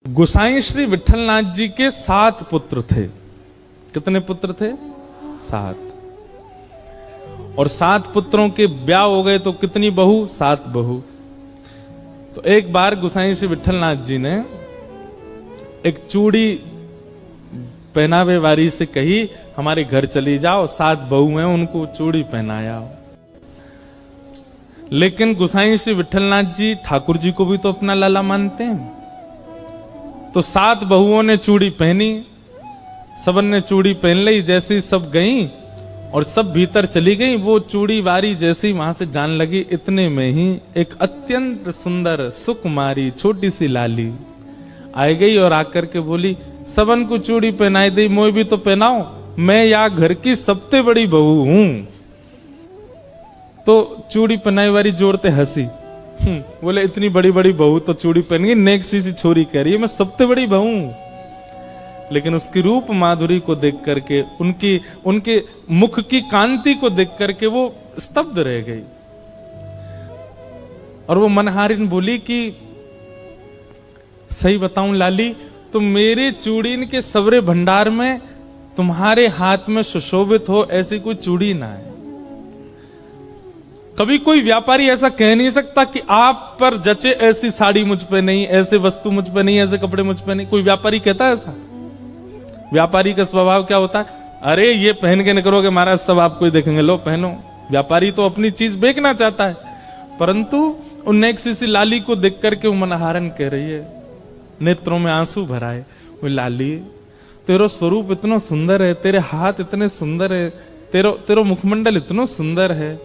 गोसाई श्री विठलनाथ जी के 7 पुत्र थे। कितने पुत्र थे? 7। और 7 पुत्रों के ब्याह हो गए तो कितनी बहू? 7 बहू। तो एक बार गोसाई श्री विठलनाथ जी ने एक चूड़ी पहनावे वाली से कही, हमारे घर चली जाओ, 7 बहू हैं, उनको चूड़ी पहनाया। लेकिन गोसाई श्री विठलनाथ जी ठाकुर जी को भी तो अपना लाला मानते हैं। तो 7 बहुओं ने चूड़ी पहनी, सबन ने चूड़ी पहन ली। जैसी सब गई और सब भीतर चली गई, वो चूड़ी वारी जैसी वहां से जान लगी, इतने में ही एक अत्यंत सुंदर सुकुमारी छोटी सी लाली आई गई और आकर के बोली, सबन को चूड़ी पहनाई दी, मोए भी तो पहनाओ, मैं या घर की सबसे बड़ी बहू हूं। तो चूड़ी पहनाई वाली जोड़ते हंसी, बोले इतनी बड़ी बड़ी बहू तो चूड़ी पहन गई, नेक सी छोरी कह रही है मैं सबसे बड़ी बहू। लेकिन उसकी रूप माधुरी को देख करके, उनके मुख की कांति को देख करके वो स्तब्ध रह गई। और वो मनहारिन बोली कि सही बताऊं लाली, तो मेरे चूड़ीन के सवरे भंडार में तुम्हारे हाथ में सुशोभित हो ऐसी कोई चूड़ी ना है। कभी कोई व्यापारी ऐसा कह नहीं सकता कि आप पर जचे ऐसी साड़ी मुझ पे नहीं, ऐसे वस्तु मुझ पे नहीं, ऐसे कपड़े मुझ पे नहीं। कोई व्यापारी कहता है ऐसा? व्यापारी का स्वभाव क्या होता है? अरे ये पहन के निकलोगे महाराज सब आपको ही देखेंगे, लो पहनो। व्यापारी तो अपनी चीज बेचना चाहता है, परंतु उन एक सी लाली को देख करके वो मनहारन कह रही है, नेत्रों में आंसू भराए, वो लाली तेरो स्वरूप इतना सुंदर है, तेरे हाथ इतने सुंदर है, तेरो मुखमंडल इतना सुंदर है,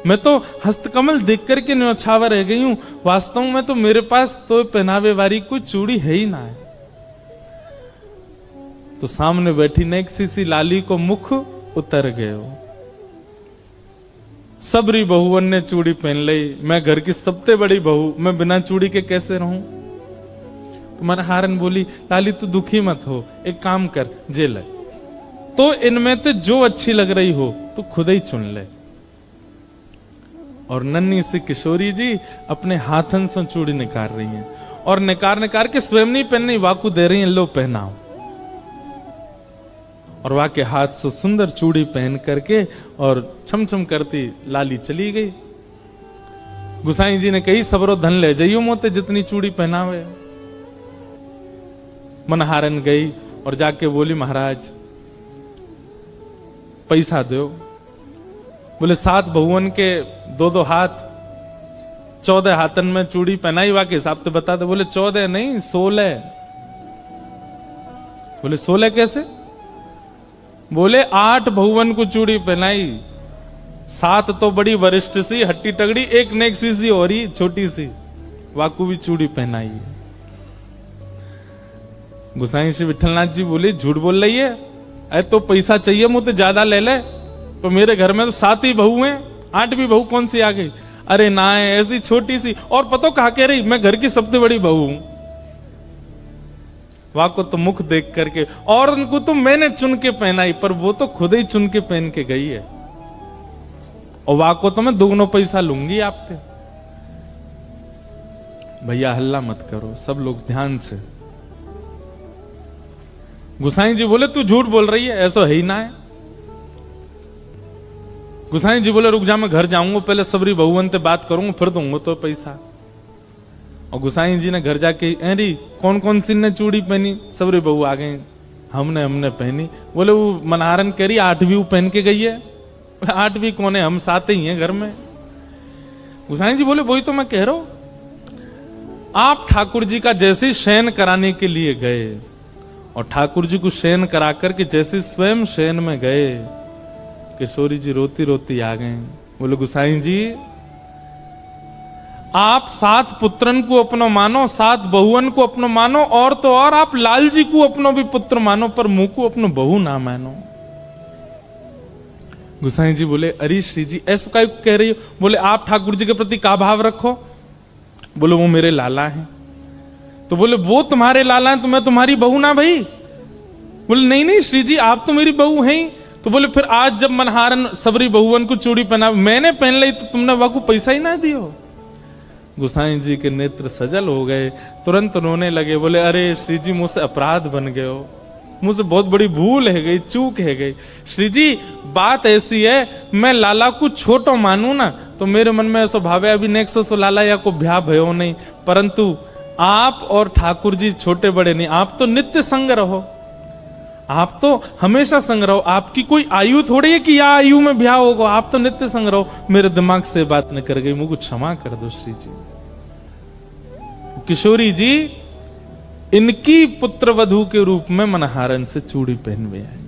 मैं तो हस्तकमल देख करके न्यौछावर रह गई हूं। वास्तव में तो मेरे पास तो पहनावे वाली कोई चूड़ी है ही ना है। तो सामने बैठी नेक सी लाली को मुख उतर गए। सबरी बहुवन ने चूड़ी पहन ली, मैं घर की सबसे बड़ी बहू, मैं बिना चूड़ी के कैसे रहूं? तो मनहारन बोली, लाली तू दुखी मत हो, एक काम कर, जे ले, तो इनमें तो जो अच्छी लग रही हो तो खुद ही चुन ले। और नन्ही सी किशोरी जी अपने हाथन से चूड़ी निकाल रही हैं और निकाल के स्वयं नहीं पहननी, वाकू दे रही हैं, लो पहनाओ। और वाह के हाथ से सुंदर चूड़ी पहन करके और छमछम करती लाली चली गई। गुसाई जी ने कही, सबरो धन ले जाइयो मोते, जितनी चूड़ी पहनावे। मनहारन गई और जाके बोली, महाराज पैसा दो। बोले 7 बहुवन के 2-2 हाथ, 14 हाथन में चूड़ी पहनाई, वाके हिसाब से बता दे। बोले 14 नहीं 16। बोले 16 कैसे? बोले 8 बहुवन को चूड़ी पहनाई, 7 तो बड़ी वरिष्ठ सी हट्टी तगड़ी, एक नेक सी और ही छोटी सी, वाकू भी चूड़ी पहनाई है। गोसाई श्री विठलनाथ जी बोले, झूठ बोल रही है, अरे तो पैसा चाहिए मुझे ज्यादा ले ले, तो मेरे घर में तो 7 ही बहू हैं, 8वीं बहू कौन सी आ गई? अरे ना है, ऐसी छोटी सी, और पता कहा कह रही मैं घर की सबसे बड़ी बहू हूं। वहां को तो मुख देख करके, और उनको तो मैंने चुन के पहनाई, पर वो तो खुद ही चुन के पहन के गई है, और वहां को तो मैं 2 पैसा लूंगी आपसे। भैया हल्ला मत करो, सब लोग ध्यान से। गुसाई जी बोले, तू झूठ बोल रही है, ऐसा है ही ना है। गुसाई जी बोले, रुक जा, मैं घर जाऊंगा, पहले सबरी बहुवन से बात करूंगा, फिर दूंगा तो पैसा। और गुसाई जी ने घर जाके, अरे कौन कौन सी ने चूड़ी पहनी? सबरी बहू आ गई, हमने पहनी। बोले वो मनहारन कह रही 8वीं पहन के गई है। 8वीं कौन है? हम 7 ही हैं घर में। गुसाई जी बोले, वही तो मैं कह रहा हूं। आप ठाकुर जी का जैसे शयन कराने के लिए गए और ठाकुर जी को शयन करा करके जैसे स्वयं शयन में गए, किशोरी जी रोती रोती आ गए। बोले, गुसाई जी आप 7 पुत्रन को अपनो मानो, 7 बहुवन को अपनो मानो, और तो और आप लाल जी को अपनो भी पुत्र मानो, पर मुंह को अपनो बहू ना मानो। गुसाई जी बोले, अरे श्री जी ऐसा क्या कह रही हो? बोले, आप ठाकुर जी के प्रति का भाव रखो? बोले, वो मेरे लाला हैं। तो बोले, वो तुम्हारे लाला हैं तो मैं तुम्हारी बहू ना भाई? बोले, नहीं श्री जी आप तो मेरी बहू हैं ही। तो बोले, फिर आज जब मनहारन सबरी बहुवन को चूड़ी पहना, मैंने पहन ली, तो तुमने वाकू पैसा ही ना दियो। गोसाई जी के नेत्र सजल हो गए, तुरंत रोने लगे, बोले अरे श्री जी मुझसे अपराध बन गए हो, मुझसे बहुत बड़ी भूल है गई, चूक है गई। श्री जी बात ऐसी है, मैं लाला को छोटो मानू ना तो मेरे मन में ऐसा भाव है अभी नेक्सो सो लाला या को ब्याह भयो नहीं, परंतु आप और ठाकुर जी छोटे बड़े नहीं, आप तो नित्य संग रहो, आप तो हमेशा संग रहो, आपकी कोई आयु थोड़ी है कि या आयु में ब्याह होगा, आप तो नित्य संग रहो। मेरे दिमाग से बात न कर गई, मुझको क्षमा कर दो श्री जी। किशोरी जी इनकी पुत्र वधू के रूप में मनहारन से चूड़ी पहनवे आए।